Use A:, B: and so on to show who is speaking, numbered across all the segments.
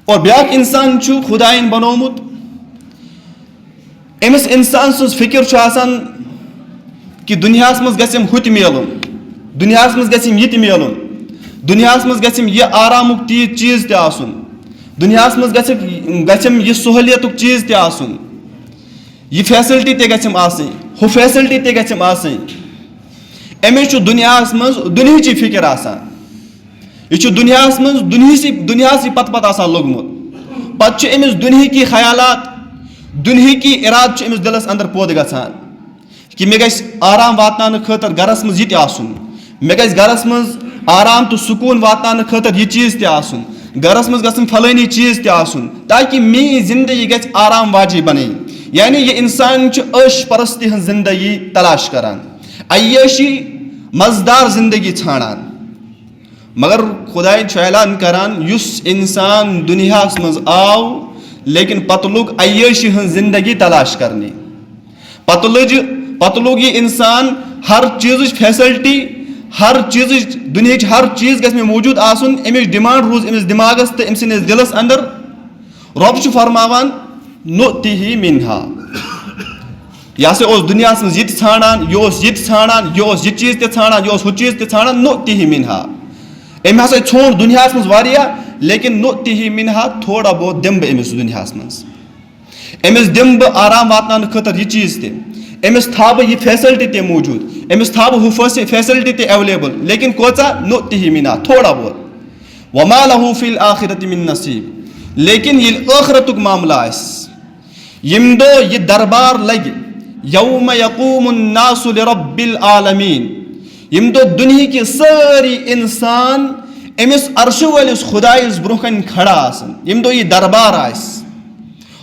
A: और ब्याक इंसान खुदाइन बनोमुत अमिस इंसान सज फिक्र कि दुनिया मज गम हुत मिलुन, दुनिया मज गम यह मिलुन, दुनिया मज गम यह आरामुक तीज चीज तन, दुनिया मज गम यह सहूलियत चीज तन, यह फैसिलिटी तम हु फैसिलिटी तम अमिस दुनिया मज दुनिया फिक्र आसान, यह दुनिया मज दुनिया पत पत लोगमुत पत अमिस दुनिया की ख्यालात दुनिया की इराद अमिस दिलस अंदर पौध गसान कि मे गस आराम वातन खतर गरस मज यह मे गस गरस मज आराम तो सुकून वातन खतर यह चीज तन, गरस मज गसन फलानी चीज तन ताकि मेरी जिंदगी गस आराम वाजी बन। यानी यह इंसान ऐश परस्ती हज जिंदगी तलाश करान, अय्याशी मजदार जिंदगी छाड़ान, मगर खुदाई ऐलान करान युस इंसान दुनिया मज आव लेकिन पत लोग अय्याशी हज जिंदगी तलाश करने, पत लोग यह इंसान हर चीज फैसिलिटी हर चीज दुनिया हर चीज गस मौजूद आसन, अमिच डिमांड रोज अमिस दिमागस तो अमिस दिलस अंदर। रब फरमावान नुतिही मिन्हा, यह दुनिया मज यह छाड़ान यह छाड़ान यह चीज छाड़ान यह हु चीज छाड़ान नुतिही मिन्हा अम हसा छोड़ दुनिया मज वारिया लेकिन नुतिही मिन्हा थोड़ा बहुत दिम बह अमिस दुनिया अमिस दिम बह आराम वातन खतर यह चीज अमिस था बह यह फैसिलिटी ते मौजूद, अमिस था बह हु फैसिलिटी ते अवेलेबल लेकिन कोचा नुतिही मिन्हा थोड़ा बहुत। वमा लहू फिल आखिरति मिन नसीब, लेकिन ये आखिरतुक मामला यम दो यह दरबार लगे यौम यकूमुन नासु लिरब्बिल आलमीन, यम दो दुनिया की सारी इंसान अमिस अर्श वलिस खुदाइस ब्रोहन खड़ा आसन, यम दो यह दरबार आस।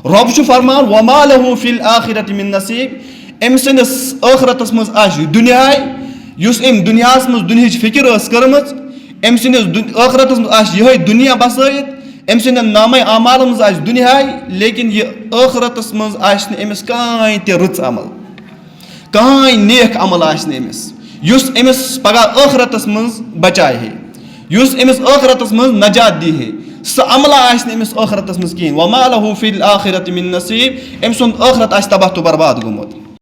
A: रब फरमान वमा लहू फिल आखिरति मिन नसीब, अम सस आखिरतस मज आश दुनिया युस अम दुनिया मज दुनिया फिक्र कर्मच, अम सस आखिरतस मज आश यह दुनिया बसैत, अम सद नामे आमाल मज आश दुनिया लेकिन यह आखिरतस मज आश अमिस कहीं ते रुच अमल कहीं नेक अमल आश अमिस युस अमिस पगह आखिरतस मज बचाए है, युस अमिस आखिरतस मज नजात दी है, सह अमला आश अमिस आखिरतस मज कहीं। वमा लहू फिल आखिरति मिन नसीब, अम सुंद आखिरत आश तबाह तो बर्बाद गोमुत।